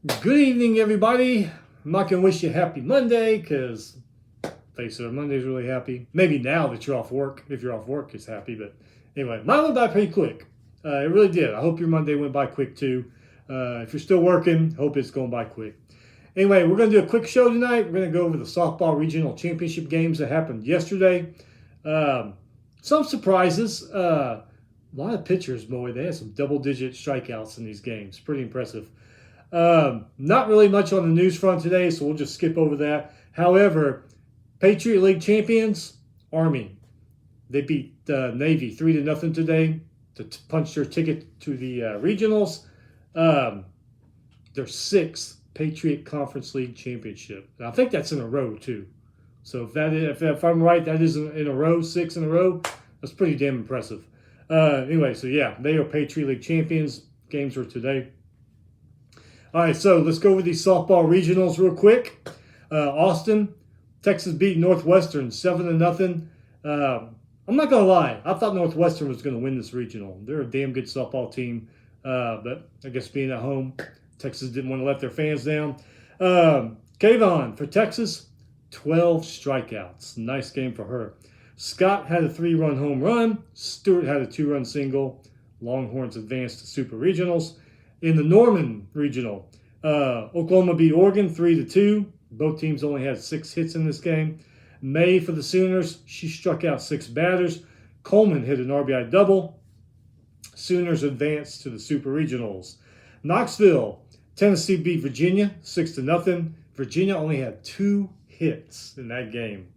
Good evening, everybody. I'm not going to wish you a happy Monday because, face it, Monday's really happy. Maybe now that you're off work, if you're off work, it's happy. But anyway, mine went by pretty quick. It really did. I hope your Monday went by quick too. If you're still working, hope it's going by quick. Anyway, we're going to do a quick show tonight. We're going to go over the softball regional championship games that happened yesterday. Some surprises. A lot of pitchers, boy, they had some double-digit strikeouts in these games. Pretty impressive. Not really much on the news front today, so we'll just skip over that. However, Patriot League champions, Army. They beat Navy 3-0 today to punch their ticket to the regionals. Their sixth Patriot Conference League championship. And I think that's in a row, too. So if I'm right, that is in a row, 6 in a row. That's pretty damn impressive. Anyway, so yeah, they are Patriot League champions. Games were today. All right, so let's go over these softball regionals real quick. Austin, Texas beat Northwestern 7-0. I'm not going to lie. I thought Northwestern was going to win this regional. They're a damn good softball team. But I guess being at home, Texas didn't want to let their fans down. Kayvon for Texas, 12 strikeouts. Nice game for her. Scott had a 3-run home run. Stewart had a 2-run single. Longhorns advanced to Super Regionals. In the Norman Regional, Oklahoma beat Oregon 3-2. Both teams only had 6 hits in this game. May for the Sooners, she struck out 6 batters. Coleman hit an RBI double. Sooners advanced to the Super Regionals. Knoxville, Tennessee beat Virginia 6-0. Virginia only had 2 hits in that game.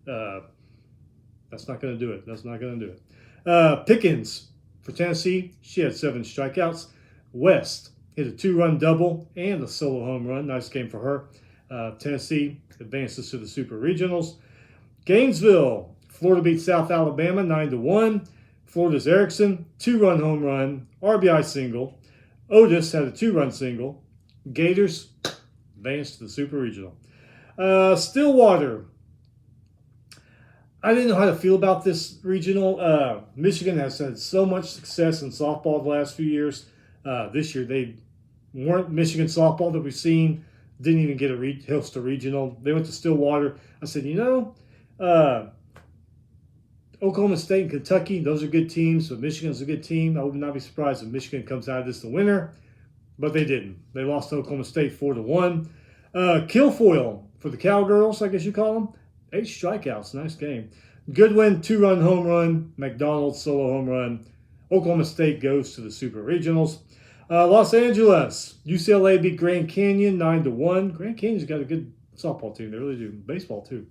That's not going to do it. That's not going to do it. Pickens for Tennessee, she had 7 strikeouts. West hit a 2-run double and a solo home run. Nice game for her. Tennessee advances to the Super Regionals. Gainesville, Florida beat South Alabama 9-1. Florida's Erickson, 2-run home run, RBI single. Otis had a 2-run single. Gators advanced to the Super Regional. Stillwater, I didn't know how to feel about this regional. Michigan has had so much success in softball the last few years. This year, they weren't Michigan softball that we've seen. Didn't even get a host a regional. They went to Stillwater. I said, Oklahoma State and Kentucky, those are good teams, but Michigan's a good team. I would not be surprised if Michigan comes out of this the winner, but they didn't. They lost to Oklahoma State 4-1. Kilfoyle for the Cowgirls, I guess you call them. 8 strikeouts. Nice game. Goodwin, 2-run home run. McDonald, solo home run. Oklahoma State goes to the Super Regionals. Los Angeles, UCLA beat Grand Canyon 9-1. Grand Canyon's got a good softball team. They really do. Baseball, too.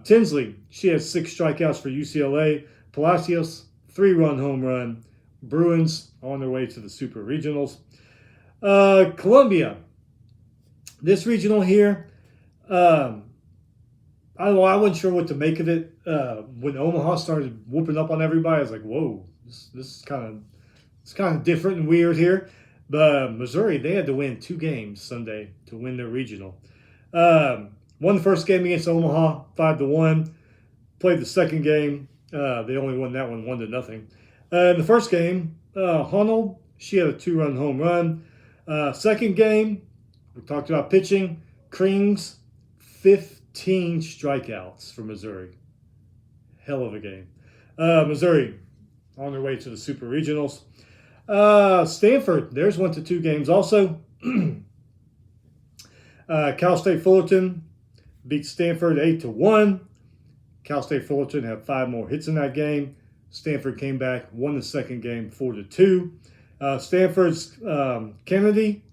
Tinsley, she has 6 strikeouts for UCLA. Palacios, 3-run home run. Bruins on their way to the Super Regionals. Columbia, this regional here, I wasn't sure what to make of it. When Omaha started whooping up on everybody, I was like, whoa, this is kind of different and weird here. But Missouri, they had to win 2 games Sunday to win their regional. Won the first game against Omaha, 5-1. Played the second game. They only won that one 1-0. In the first game, Honold, she had a 2-run home run. Second game, we talked about pitching. Krings, 15 strikeouts for Missouri. Hell of a game. Missouri on their way to the Super Regionals. Stanford, theirs went to 2 games also. Cal State Fullerton beat Stanford 8-1. Cal State Fullerton had 5 more hits in that game. Stanford came back, won the second game 4-2. Stanford's Kennedy,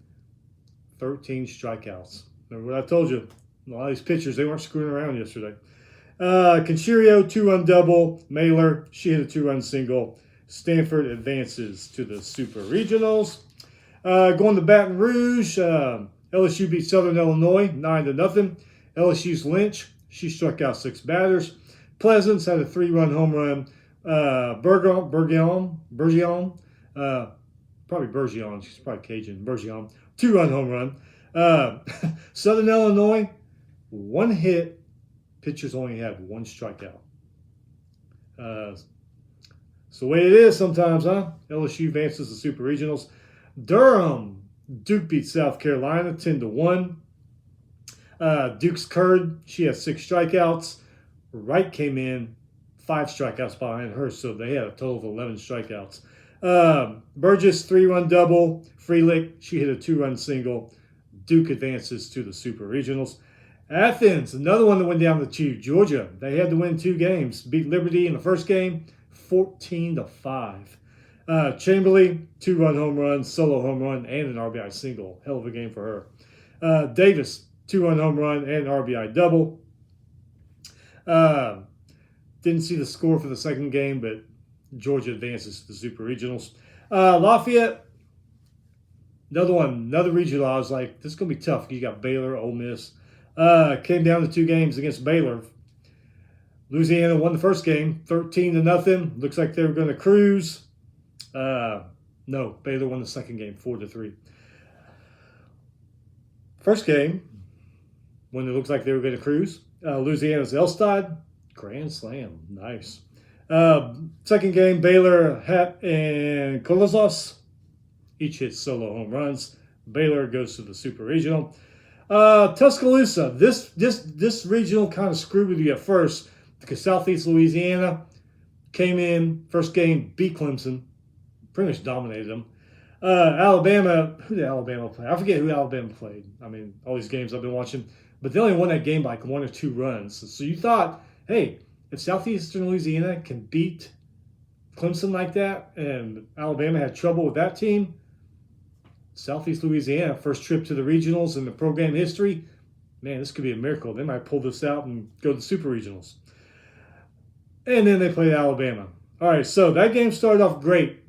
13 strikeouts. Remember what I told you? A lot of these pitchers, they weren't screwing around yesterday. Concherio, 2-run double. Mailer, she hit a 2-run single. Stanford advances to the Super Regionals. Going to Baton Rouge, LSU beat Southern Illinois 9-0. LSU's Lynch, she struck out 6 batters. Pleasance had a 3-run home run. Bergeron, probably Bergeron, she's probably Cajun, Bergeron, 2-run home run. Southern Illinois, 1 hit. Pitchers only have 1 strikeout. It's the way it is sometimes, huh? LSU advances to Super Regionals. Durham Duke beat South Carolina 10-1. Duke's Curd, she has 6 strikeouts. Wright came in 5 strikeouts behind her, so they had a total of 11 strikeouts. Burgess, 3-run double. Freelick, she hit a 2-run single. Duke advances to the Super Regionals. Athens, another one that went down the tube. Georgia, they had to win 2 games. Beat Liberty in the first game, 14-5. Chamberlain, 2-run home run, solo home run, and an RBI single. Hell of a game for her. Davis, 2-run home run and RBI double. Didn't see the score for the second game, but Georgia advances to the Super Regionals. Lafayette, another regional. I was like, this is going to be tough. You got Baylor, Ole Miss. Came down to 2 games against Baylor. Louisiana won the first game, 13-0. Looks like they were going to cruise. No, Baylor won the second game, 4-3. First game, when it looks like they were going to cruise, Louisiana's Elstad, grand slam, nice. Second game, Baylor, Hatt, and Kolozos each hit solo home runs. Baylor goes to the Super Regional. Tuscaloosa, this regional kind of screwed with you at first because Southeast Louisiana came in, first game, beat Clemson, pretty much dominated them. Alabama, who did Alabama play? I forget who Alabama played. I mean, all these games I've been watching. But they only won that game by like 1 or 2 runs. So you thought, hey, if Southeastern Louisiana can beat Clemson like that and Alabama had trouble with that team, Southeast Louisiana, first trip to the regionals in the program history, man, this could be a miracle. They might pull this out and go to the Super Regionals. And then they played Alabama. All right, so that game started off great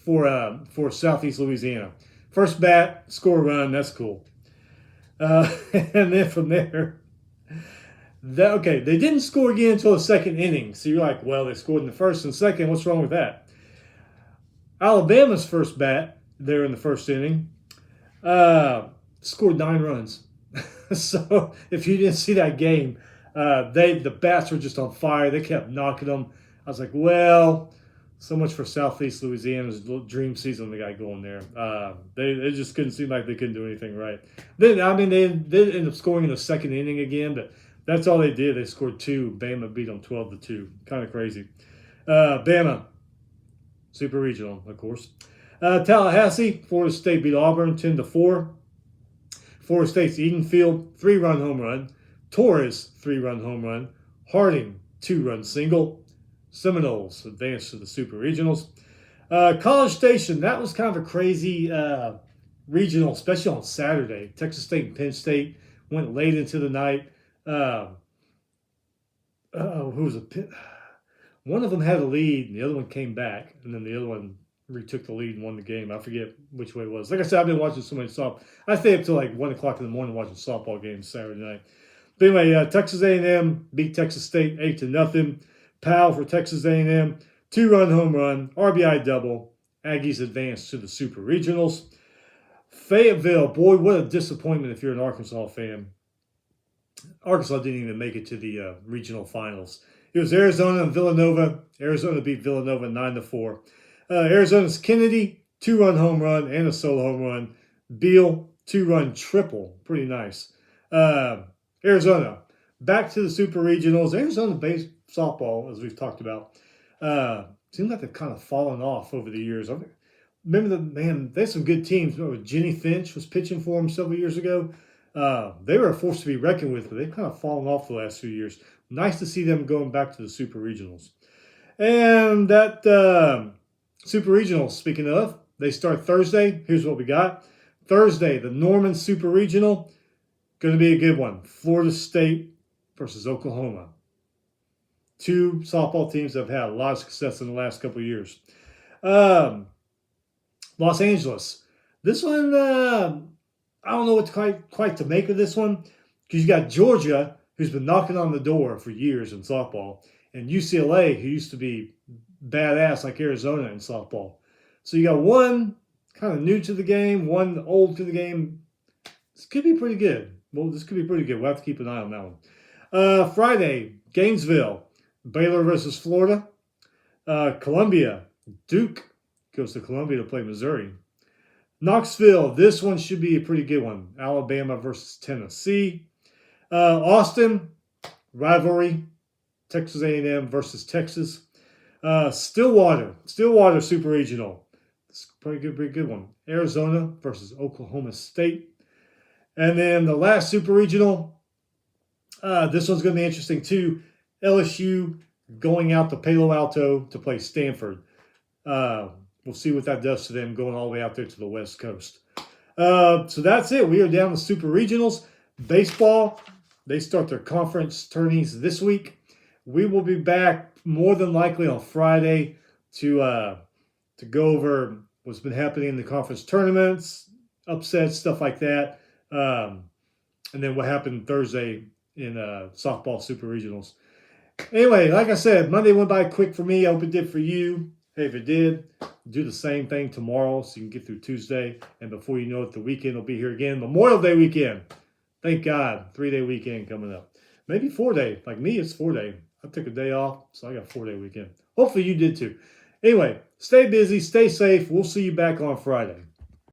for Southeast Louisiana. First bat, score a run, that's cool. And then from there, they didn't score again until the second inning. So you're like, well, they scored in the first and second. What's wrong with that? Alabama's first bat there in the first inning scored 9 runs. So if you didn't see that game, the bats were just on fire. They kept knocking them. I was like, well, so much for Southeast Louisiana's dream season they got going there. They just couldn't seem like they couldn't do anything right. They ended up scoring in the second inning again, but that's all they did. They scored 2. Bama beat them 12-2. Kind of crazy. Bama, Super Regional, of course. Tallahassee, Florida State beat Auburn 10-4. Florida State's Edenfield, 3-run home run. Torres, 3-run home run. Harding, 2-run single. Seminoles advanced to the Super Regionals. College Station, that was kind of a crazy regional, especially on Saturday. Texas State and Penn State went late into the night. Who was it? One of them had a lead, and the other one came back, and then the other one retook the lead and won the game. I forget which way it was. Like I said, I've been watching so many softball. I stay up till like 1 o'clock in the morning watching softball games Saturday night. But anyway, Texas A&M beat Texas State 8-0. Powell for Texas A&M, 2-run home run, RBI double. Aggies advance to the Super Regionals. Fayetteville, boy, what a disappointment if you're an Arkansas fan. Arkansas didn't even make it to the regional finals. It was Arizona and Villanova. Arizona beat Villanova 9-4. Arizona's Kennedy, 2-run home run and a solo home run. Beal, 2-run triple. Pretty nice. Arizona, back to the Super Regionals. Arizona-based softball, as we've talked about, seems like they've kind of fallen off over the years. I remember they had some good teams. Remember Jenny Finch was pitching for them several years ago. They were a force to be reckoned with, but they've kind of fallen off the last few years. Nice to see them going back to the Super Regionals. And that Super Regionals, speaking of, they start Thursday. Here's what we got. Thursday, the Norman Super Regional. Going to be a good one. Florida State versus Oklahoma. 2 softball teams that have had a lot of success in the last couple of years. Los Angeles. This one, I don't know what quite to make of this one, because you got Georgia, who's been knocking on the door for years in softball, and UCLA, who used to be badass like Arizona in softball. So you got one kind of new to the game, one old to the game. This could be pretty good. Well, this could be pretty good. We'll have to keep an eye on that one. Friday, Gainesville, Baylor versus Florida. Columbia, Duke goes to Columbia to play Missouri. Knoxville, this one should be a pretty good one. Alabama versus Tennessee. Austin, rivalry. Texas A&M versus Texas. Stillwater Super Regional. It's a pretty good one. Arizona versus Oklahoma State. And then the last Super Regional, this one's going to be interesting too. LSU going out to Palo Alto to play Stanford. We'll see what that does to them going all the way out there to the West Coast. So that's it. We are down to Super Regionals. Baseball, they start their conference tourneys this week. We will be back more than likely on Friday to go over what's been happening in the conference tournaments, upsets, stuff like that. And then what happened Thursday in softball Super Regionals. Anyway, like I said, Monday went by quick for me. I hope it did for you. Hey, if it did, do the same thing tomorrow so you can get through Tuesday. And before you know it, the weekend will be here again. Memorial Day weekend. Thank God. 3-day weekend coming up. Maybe 4-day. Like me, it's 4-day. I took a day off, so I got a 4-day weekend. Hopefully you did too. Anyway, stay busy, stay safe. We'll see you back on Friday.